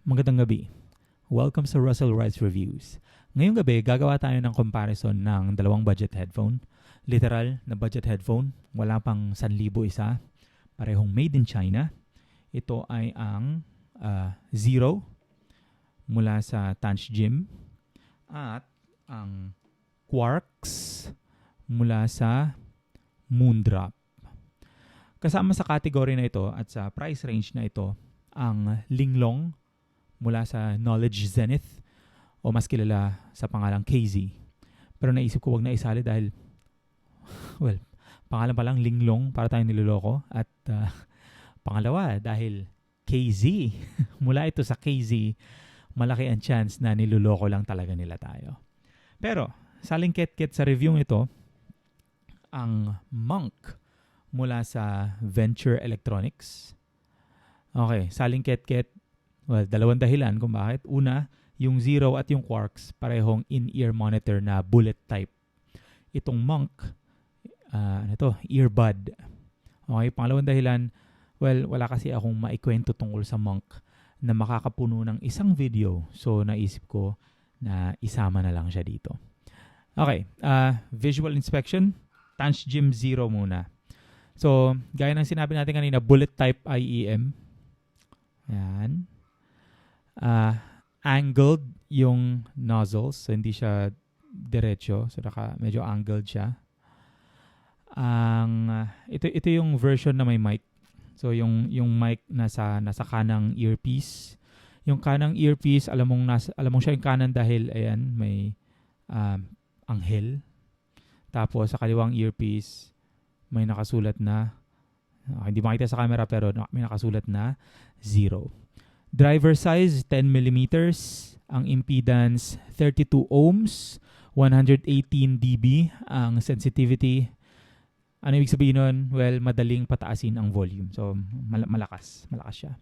Magandang gabi. Welcome sa Russell Rice Reviews. Ngayong gabi, gagawa tayo ng comparison ng dalawang budget headphone. Literal na budget headphone, wala pang 1,000 isa. Parehong made in China. Ito ay ang Zero mula sa Tanch Gym at ang Quarks mula sa Moondrop. Kasama sa category na ito at sa price range na ito ang Linglong mula sa Knowledge Zenith o mas kilala sa pangalang KZ. Pero naisip ko wag na isali dahil pangalan pa lang Linglong para tayong niloloko at pangalawa dahil KZ. Mula ito sa KZ, malaki ang chance na niloloko lang talaga nila tayo. Pero saling ket-ket sa review ito ang Monk mula sa Venture Electronics. Okay, saling ket-ket. Dalawang dahilan kung bakit. Una, yung Zero at yung Quarks, parehong in-ear monitor na bullet type. Itong Monk, earbud. Okay, pangalawang dahilan, wala kasi akong maikwento tungkol sa Monk na makakapuno ng isang video. So, naisip ko na isama na lang siya dito. Okay, visual inspection, Tanch Gym Zero muna. So, gaya ng sinabi natin kanina, bullet type IEM. Ayan. Angled yung nozzles. So, hindi siya diretso. So, medyo angled siya. Ito yung version na may mic. So, yung mic nasa kanang earpiece. Yung kanang earpiece, alam mong siya yung kanan dahil, ayan, may anghel. Tapos, sa kaliwang earpiece, may nakasulat na, hindi makita sa camera pero may nakasulat na Zero. Driver size, 10mm. Ang impedance, 32 ohms. 118 dB ang sensitivity. Ano ibig sabihin nun? Well, madaling pataasin ang volume. So, malakas. Malakas siya.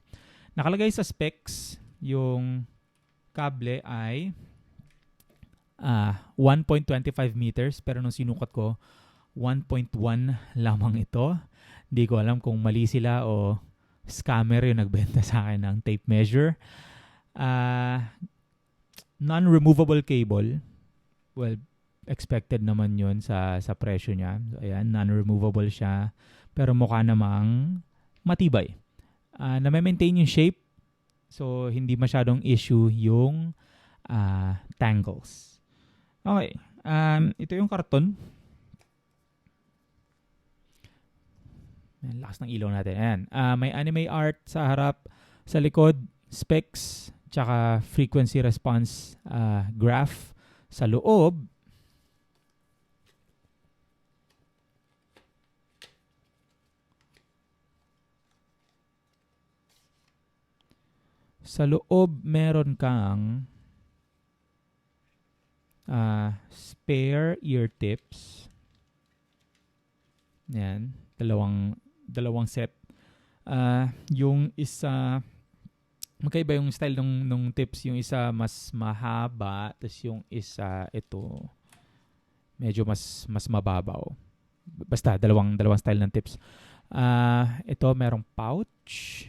Nakalagay sa specs, yung kable ay 1.25 meters. Pero nung sinukat ko, 1.1 lamang ito. Hindi ko alam kung mali sila o scammer yung nagbenta sa akin ng tape measure. Non-removable cable. Well, expected naman yun sa presyo niya. So, ayan, non-removable siya. Pero mukha namang matibay. Na-maintain yung shape. So, hindi masyadong issue yung tangles. Okay. Ito yung karton. Lakas ng ilaw natin. Ayan. May anime art sa harap, sa likod, specs, tsaka frequency response graph. Sa loob, meron kang spare ear tips. Ayan. Dalawang set. Yung isa, magkaiba yung style ng tips. Yung isa mas mahaba, tapos yung isa, ito, medyo mas mababaw. Basta, dalawang style ng tips. Ito, merong pouch.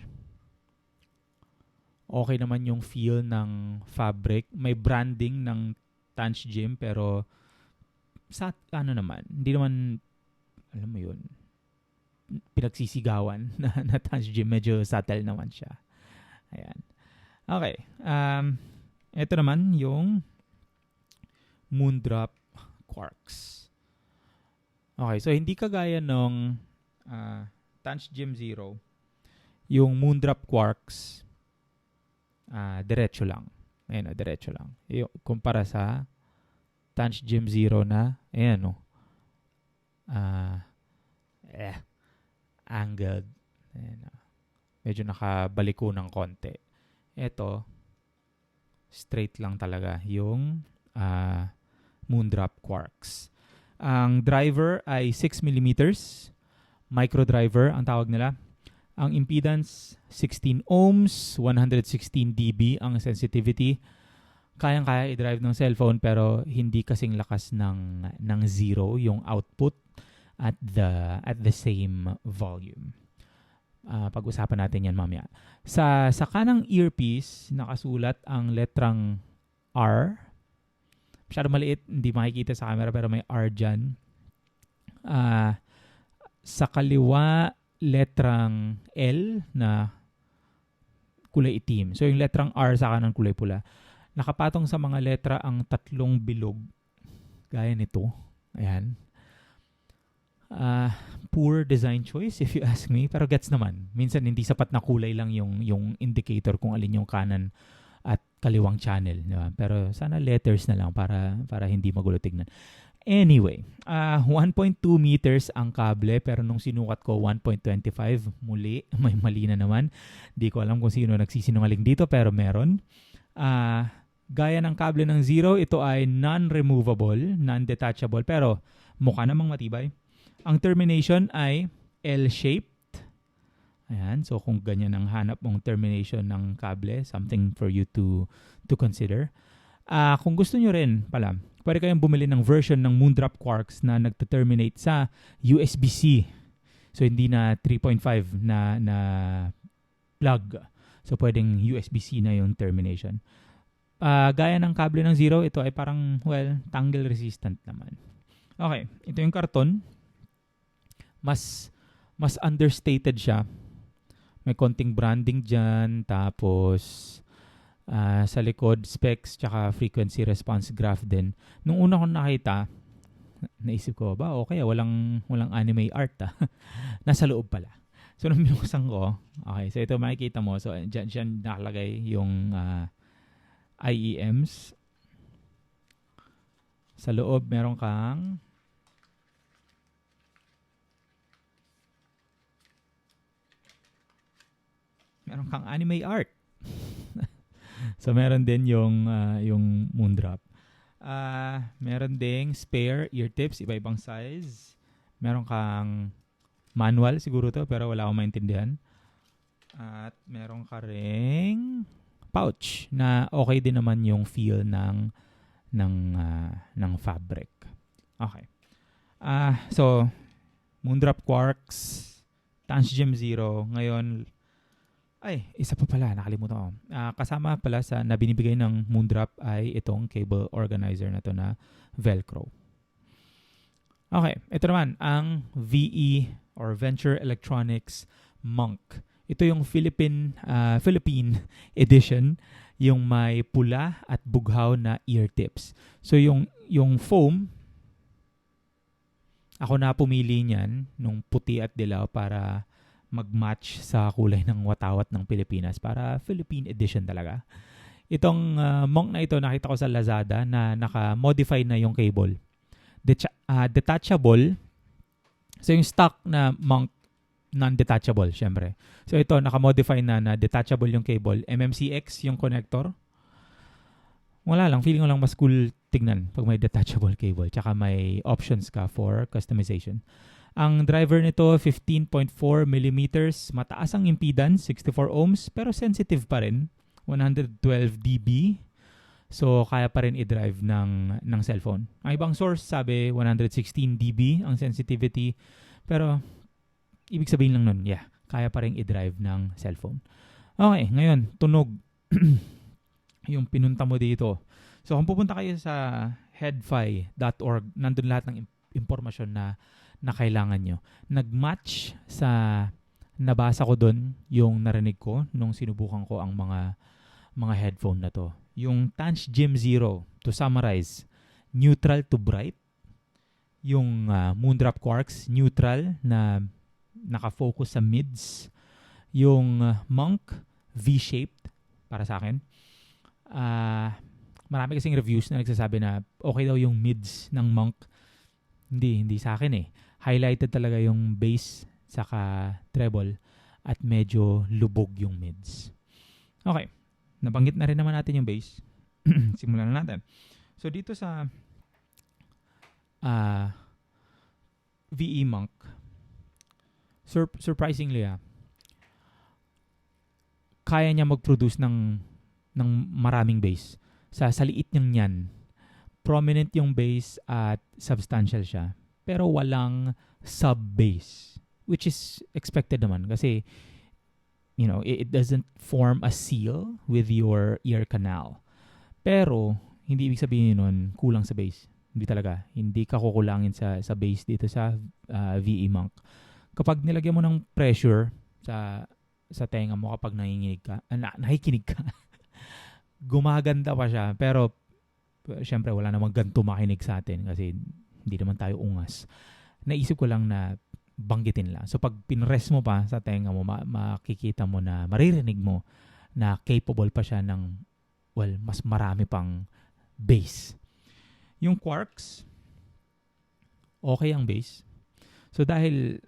Okay naman yung feel ng fabric. May branding ng Tanch Gym, pero hindi naman, alam mo yun, pinagsisigawan na Tanch Gym. Medyo subtle naman siya. Ayan. Okay. Ito naman yung Moondrop Quarks. Okay. So, hindi kagaya nung Tanch Gym Zero. Yung Moondrop Quarks, diretso lang. Ayan, diretso lang. Kumpara sa Tanch Gym Zero na, ayan, angled. Ayan, medyo nakabaliko ng konti. Ito, straight lang talaga yung Moondrop Quarks. Ang driver ay 6mm. Micro driver ang tawag nila. Ang impedance, 16 ohms, 116 dB ang sensitivity. Kayang-kaya i-drive ng cellphone pero hindi kasing lakas ng Zero yung output at the same volume. Pag-usapan natin yan mamaya. Sa kanang earpiece, nakasulat ang letrang R. Masyado maliit, hindi makikita sa camera pero may R dyan. Sa kaliwa, letrang L na kulay itim. So yung letrang R sa kanan kulay pula. Nakapatong sa mga letra ang tatlong bilog. Gaya nito. Ayan. Poor design choice if you ask me. Pero gets naman. Minsan hindi sapat na kulay lang yung indicator kung alin yung kanan at kaliwang channel. Diba? Pero sana letters na lang para hindi magulo tignan. Anyway, 1.2 meters ang kable pero nung sinukat ko 1.25, muli, may mali na naman. Di ko alam kung sino nagsisinungaling dito pero meron. Gaya ng kable ng Zero, ito ay non-removable, non-detachable pero mukha namang matibay. Ang termination ay L-shaped. Ayan, so kung ganyan ang hanap mong termination ng kable, something for you to consider. Kung gusto nyo rin pala, pwede kayong bumili ng version ng Moondrop Quarks na nagte-terminate sa USB-C. So, hindi na 3.5 na plug. So, pwedeng USB-C na yung termination. Gaya ng kable ng Zero, ito ay parang, tangle resistant naman. Okay, ito yung karton. Mas understated siya. May konting branding dyan. Tapos, sa likod, specs tsaka frequency response graph din. Nung una kong nakita, naisip ko, okay, walang anime art Nasa loob pala. So, nung binuksan ko, okay, so ito makikita mo. So, dyan nakalagay yung IEMs. Sa loob, meron kang anime art. So, meron din yung Moondrop. Meron ding spare ear tips, iba-ibang size. Meron kang manual siguro to, pero wala akong maintindihan. At meron ka ring pouch na okay din naman yung feel ng fabric. Okay. So, Moondrop Quarks, Tangem Zero, ngayon. Ay, isa pa pala, nakalimutan ko. Kasama pala sa na binibigay ng Moondrop ay itong cable organizer na to na Velcro. Okay, ito naman ang VE or Venture Electronics Monk. Ito yung Philippine edition, yung may pula at bughaw na ear tips. So yung foam, ako na pumili niyan nung puti at dilaw para mag-match sa kulay ng watawat ng Pilipinas para Philippine edition talaga. Itong Monk na ito nakita ko sa Lazada na naka-modify na yung cable. Detachable. So yung stock na Monk non-detachable syempre. So ito naka-modify na detachable yung cable. MMCX yung connector. Wala lang, feeling ko lang mas cool tignan pag may detachable cable. Tsaka may options ka for customization. Ang driver nito, 15.4 mm. Mataas ang impedance, 64 ohms. Pero sensitive pa rin, 112 dB. So, kaya pa rin i-drive ng cellphone. Ang ibang source, sabi, 116 dB ang sensitivity. Pero, ibig sabihin lang nun, kaya pa rin i-drive ng cellphone. Okay, ngayon, tunog. Yung pinunta mo dito. So, kung pupunta kayo sa headfi.org, nandun lahat ng impormasyon na kailangan nyo. Nag-match sa nabasa ko doon yung narinig ko nung sinubukan ko ang mga headphone na to. Yung Tangem Zero, to summarize, neutral to bright. Yung Moondrop Quarks, neutral na nakafocus sa mids. Yung Monk, V-shaped para sa akin. Marami kasing reviews na nagsasabi na okay daw yung mids ng Monk. Hindi sa akin highlighted talaga yung bass saka treble at medyo lubog yung mids. Okay. Nabanggit na rin naman natin yung bass. Simulan na natin. So dito sa VE Monk, surprisingly kaya niya mag-produce ng maraming bass. Sa liit niyang yan, prominent yung bass at substantial siya. Pero walang sub-bass. Which is expected naman. Kasi it doesn't form a seal with your ear canal. Pero, hindi ibig sabihin nun, kulang sa bass. Hindi talaga. Hindi ka kukulangin sa bass dito sa VE Monk. Kapag nilagyan mo ng pressure sa tenga mo kapag nakikinig ka, gumaganda pa siya. Pero, syempre, wala namang ganito makinig sa atin kasi hindi naman tayo ungas. Naisip ko lang na banggitin lang. So, pag pinrest mo pa sa tenga mo, makikita mo na, maririnig mo na capable pa siya ng, mas marami pang bass. Yung Quarks, okay ang bass. So, dahil,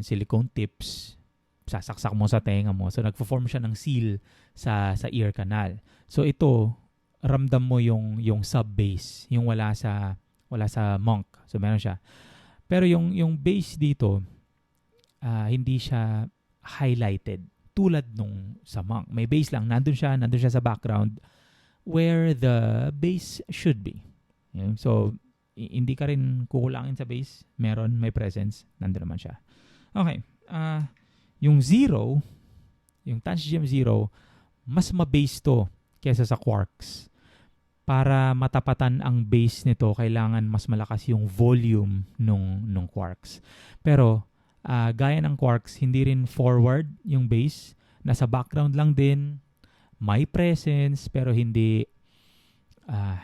silicone tips, sasaksak mo sa tenga mo. So, nagpo-form siya ng seal sa ear canal. So, ito, ramdam mo yung sub-bass, yung wala sa Monk. So, meron siya. Pero yung bass dito, hindi siya highlighted tulad nung sa Monk. May bass lang, nandun siya sa background where the bass should be. Okay? So, hindi ka rin kukulangin sa bass. May presence, nandun naman siya. Okay. Yung Zero, yung Tangent Zero, mas ma-bass to kesa sa Quarks. Para matapatan ang bass nito, kailangan mas malakas yung volume nung Quarks. Pero, gaya ng Quarks, hindi rin forward yung bass. Nasa background lang din. May presence, pero hindi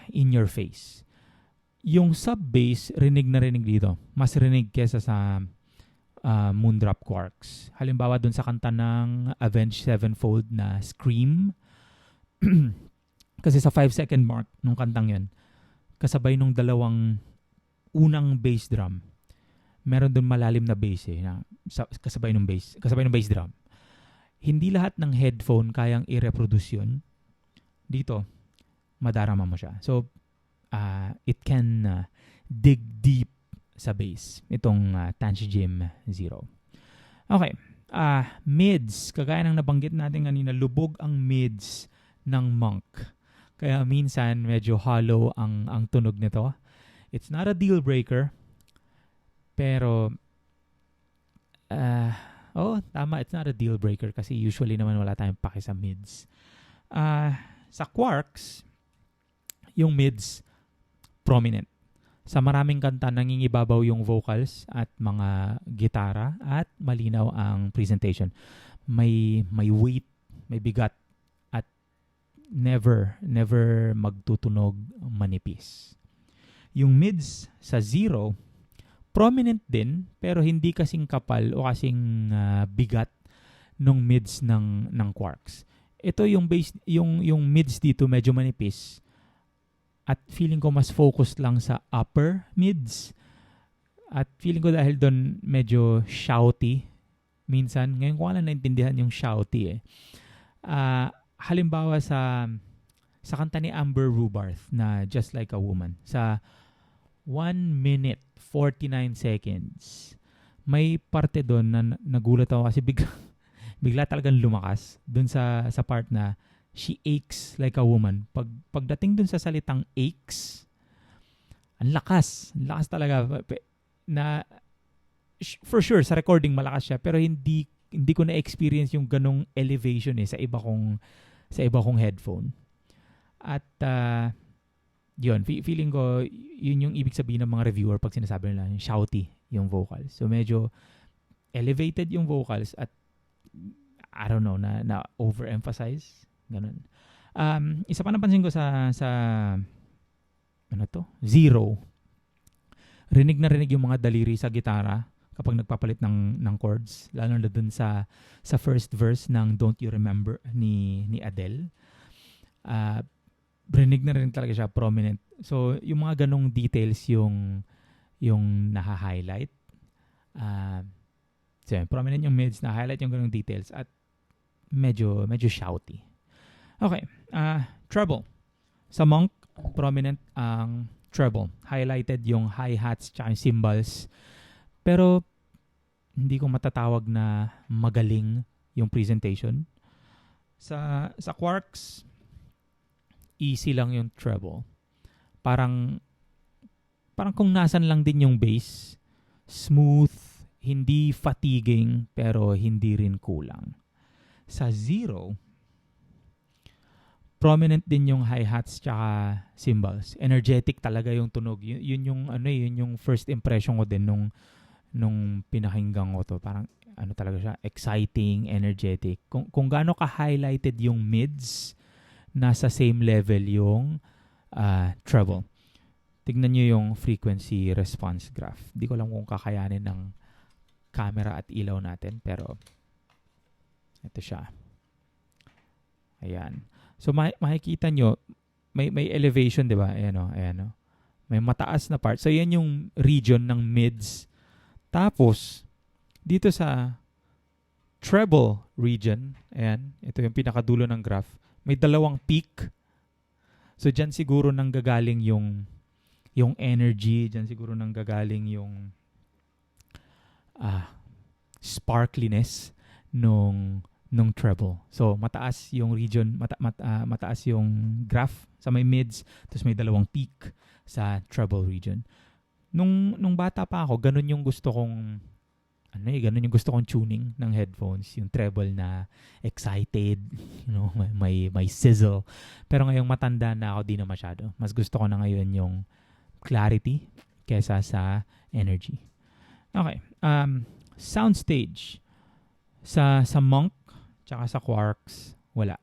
in your face. Yung sub-bass, rinig na rinig dito. Mas rinig kesa sa Moondrop Quarks. Halimbawa dun sa kanta ng Avenged Sevenfold na Scream. Kasi sa 5-second mark nung kantang yun, kasabay nung dalawang unang bass drum, meron dun malalim na bass kasabay nung bass drum. Hindi lahat ng headphone kayang i-reproduce yun. Dito, madarama mo siya. So, it can dig deep sa bass. Itong Tangent Zero. Okay. Mids. Kagaya ng nabanggit natin kanina, lubog ang mids ng Monk. Kaya minsan medyo hollow ang tunog nito. It's not a deal breaker. Pero tama, it's not a deal breaker kasi usually naman wala tayong paki sa mids. Sa Quarks, yung mids prominent. Sa maraming kanta nangingibabaw yung vocals at mga gitara at malinaw ang presentation. May weight, may bigat. Never magtutunog manipis. Yung mids sa Zero, prominent din pero hindi kasing kapal o kasing bigat nung mids ng Quarks. Ito yung bass, yung mids dito medyo manipis at feeling ko mas focused lang sa upper mids at feeling ko dahil doon medyo shouty minsan. Ngayon ko lang naintindihan yung shouty halimbawa sa kanta ni Amber Rubarth na Just Like a Woman, sa 1 minute 49 seconds, may parte doon na nagulat ako kasi bigla talagang lumakas doon sa part na she aches like a woman. Pagdating doon sa salitang aches, ang lakas talaga na for sure sa recording malakas siya pero hindi ko na-experience yung ganong elevation sa iba kong headphone. At yun, feeling ko yun yung ibig sabihin ng mga reviewer pag sinasabi nila yung shouty yung vocals. So medyo elevated yung vocals at I don't know na overemphasize ganun. Isa pa napansin ko sa Zero. Rinig na rinig yung mga daliri sa gitara kapag nagpapalit ng chords, lalo na dun sa first verse ng Don't You Remember ni Adele. Rinig na rin talaga siya, prominent. So, yung mga ganong details yung naha-highlight. So, prominent yung mids, na-highlight yung ganong details at medyo shouty. Okay, treble. Sa Monk, prominent ang treble. Highlighted yung hi-hats tsaka yung cymbals. Pero, hindi ko matatawag na magaling yung presentation. Sa Quarks, easy lang yung treble. Parang kung nasan lang din yung bass, smooth, hindi fatiguing, pero hindi rin kulang. Sa 0, prominent din yung hi-hats tsaka cymbals. Energetic talaga yung tunog. Yun yung yun yung first impression ko din nung pinakinggan ko to. Parang talaga siya, exciting, energetic. Kung gaano ka-highlighted yung mids, nasa same level yung treble. Tignan nyo yung frequency response graph. Di ko alam kung kakayanin ng camera at ilaw natin, pero ito siya. Ayan. So makikita nyo, may elevation, di ba? Ayan o. May mataas na part. So yan yung region ng mids. Tapos, dito sa treble region, ayan, ito yung pinakadulo ng graph, may dalawang peak. So dyan siguro nanggagaling yung energy, dyan siguro nanggagaling yung sparkliness nung treble. So mataas yung region, mataas yung graph sa may mids, tapos may dalawang peak sa treble region. Nung bata pa ako, ganun yung gusto kong tuning ng headphones, yung treble na excited, may sizzle. Pero ngayong matanda na ako, di na masyado. Mas gusto ko na ngayon yung clarity kesa sa energy. Okay. Soundstage. Sa Monk tsaka sa Quarks, wala.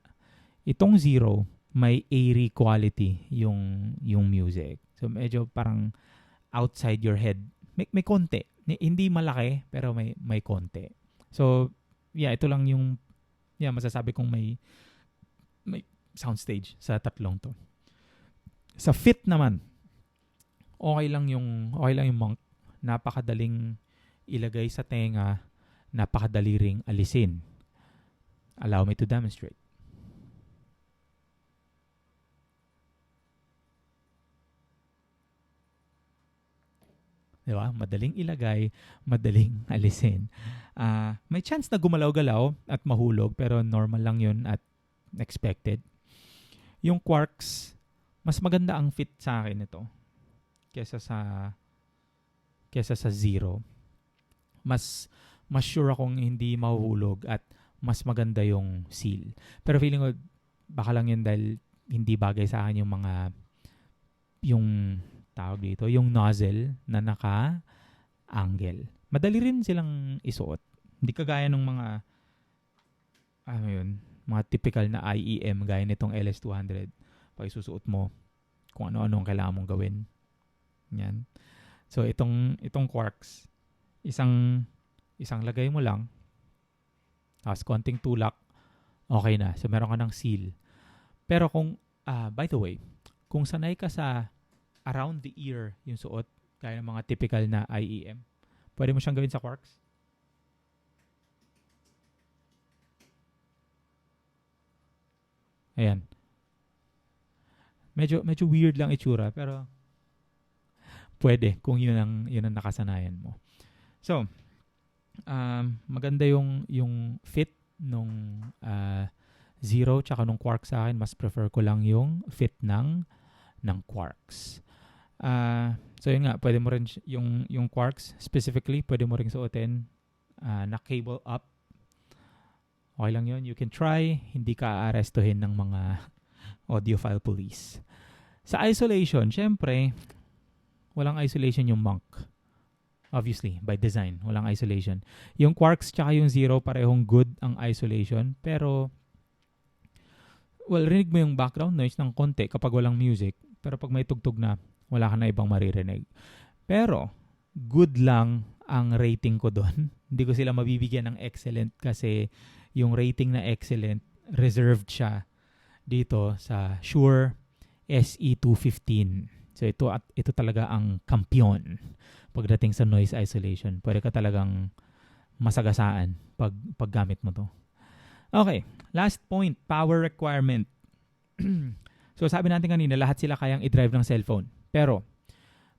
Itong 0, may airy quality yung music. So medyo parang outside your head. May konti. Hindi malaki, pero may konti. So, ito lang yung masasabi kong may soundstage sa tatlong to. Sa Fit naman, okay lang yung Monk. Napakadaling ilagay sa tenga, napakadali ring alisin. Allow me to demonstrate. Diba? Madaling ilagay, madaling alisin. May chance na gumalaw-galaw at mahulog, pero normal lang yun at expected. Yung Quarks, mas maganda ang fit sa akin ito kesa sa 0. Mas sure akong hindi mahuhulog at mas maganda yung seal. Pero feeling ko, baka lang yun dahil hindi bagay sa akin yung tawag dito, yung nozzle na naka-angle. Madali rin silang isuot. Hindi kagaya ng mga typical na IEM gaya nitong LS200. Pag isusuot mo, kung ano-ano ang kailangan mong gawin. Yan. So, itong Quarks, isang lagay mo lang, tapos konting tulak, okay na. So, meron ka ng seal. Pero by the way, kung sanay ka sa around the ear yung suot, kaya ng mga typical na IEM, pwede mo siyang gawin sa Quarks. Ayan. Medyo weird lang itsura, pero pwede kung yun ang nakasanayan mo. So, maganda yung fit nung 0 tsaka nung Quarks sa akin. Mas prefer ko lang yung fit ng Quarks. So yun nga, pwede mo rin yung Quarks specifically, pwede mo rin suotin na cable up. Okay lang yun. You can try. Hindi ka aarestuhin ng mga audiophile police. Sa isolation, syempre, walang isolation yung Monk. Obviously, by design, walang isolation. Yung Quarks tsaka yung 0, parehong good ang isolation. Pero, rinig mo yung background noise ng konti kapag walang music. Pero pag may tugtog na, wala ka na ibang maririnig. Pero, good lang ang rating ko doon. Hindi ko sila mabibigyan ng excellent kasi yung rating na excellent, reserved siya dito sa Shure SE215. So ito talaga ang kampiyon pagdating sa noise isolation. Pwede ka talagang masagasaan pag gamit mo to. Okay, last point, power requirement. So sabi natin kanina, lahat sila kayang i-drive ng cellphone. Pero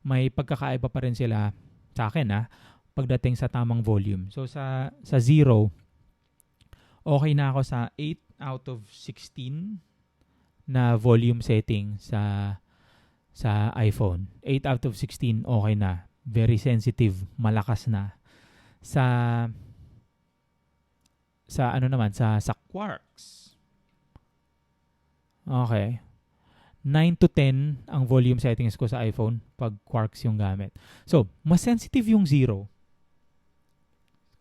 may pagkakaiba pa rin sila sa akin pagdating sa tamang volume. So sa 0, okay na ako sa 8 out of 16 na volume setting sa iPhone. 8 out of 16, okay na. Very sensitive, malakas na. Sa sa Quarks. Okay. 9 to 10 ang volume settings ko sa iPhone pag Quarks yung gamit. So, mas sensitive yung 0.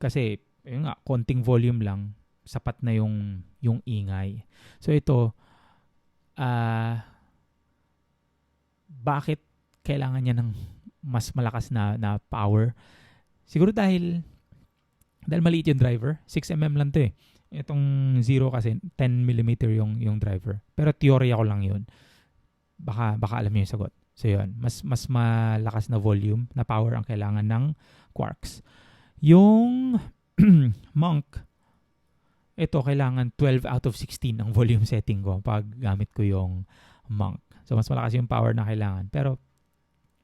Kasi, yun nga, konting volume lang, sapat na yung ingay. So, ito, bakit kailangan niya ng mas malakas na power? Siguro dahil maliit yung driver. 6mm lang to eh. Itong 0 kasi 10mm yung driver. Pero teorya ko lang yun. Baka alam niyo yung sagot. So yun, mas malakas na volume, na power ang kailangan ng Quarks. Yung Monk, ito kailangan 12 out of 16 ang volume setting ko pag gamit ko yung Monk. So mas malakas yung power na kailangan. Pero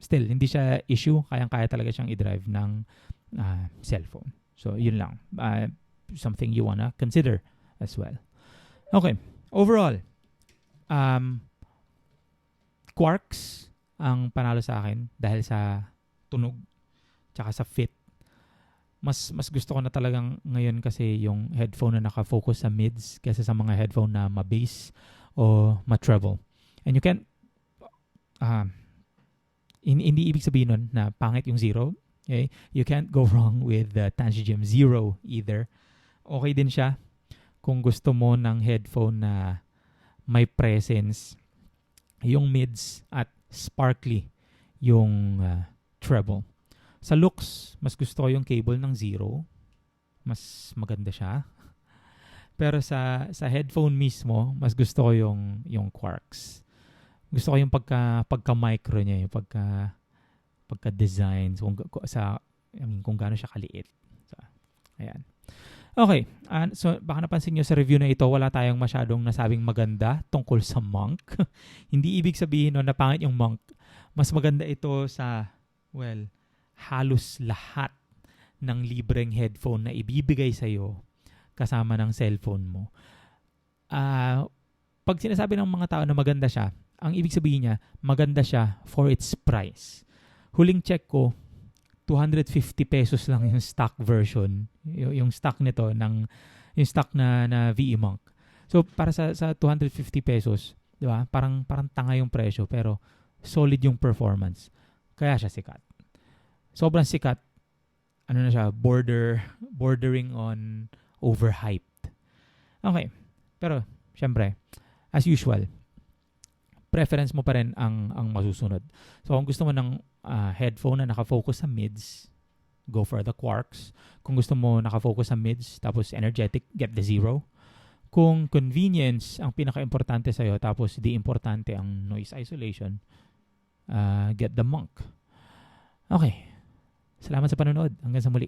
still, hindi siya issue. Kaya talaga siyang i-drive ng cellphone. So yun lang. Something you wanna consider as well. Okay. Overall, Quarks ang panalo sa akin dahil sa tunog tsaka sa fit. Mas gusto ko na talagang ngayon kasi yung headphone na naka-focus sa mids kaysa sa mga headphone na ma-bass o ma-treble. And you can hindi ibig sabihin nun na pangit yung 0. Okay? You can't go wrong with the Tangent 0 either. Okay din siya kung gusto mo ng headphone na may presence yung mids at sparkly yung treble. Sa looks, mas gusto ko yung cable ng 0. Mas maganda siya. Pero sa headphone mismo, mas gusto ko yung Quarks. Gusto ko yung pagka-micro niya, yung pagka-design. So, kung gaano siya kaliit. So, ayan. Okay. So, baka napansin nyo sa review na ito, wala tayong masyadong nasabing maganda tungkol sa Monk. Hindi ibig sabihin na pangit yung Monk. Mas maganda ito sa, halos lahat ng libreng headphone na ibibigay sa'yo kasama ng cellphone mo. Pag sinasabi ng mga tao na maganda siya, ang ibig sabihin niya, maganda siya for its price. Huling check ko, 250 pesos lang yung stock version. Yung stock nito, yung stock na VE Monk. So, para sa 250 pesos, di ba? Parang tanga yung presyo, pero solid yung performance. Kaya siya sikat. Sobrang sikat. Ano na siya? Bordering on overhyped. Okay. Pero, syempre, as usual, preference mo pa rin ang masusunod. So, kung gusto mo ng headphone na nakafocus sa mids, go for the Quarks. Kung gusto mo nakafocus sa mids, tapos energetic, get the 0. Kung convenience ang pinaka-importante sa'yo, tapos di importante ang noise isolation, get the Monk. Okay. Salamat sa panonood. Hanggang sa muli.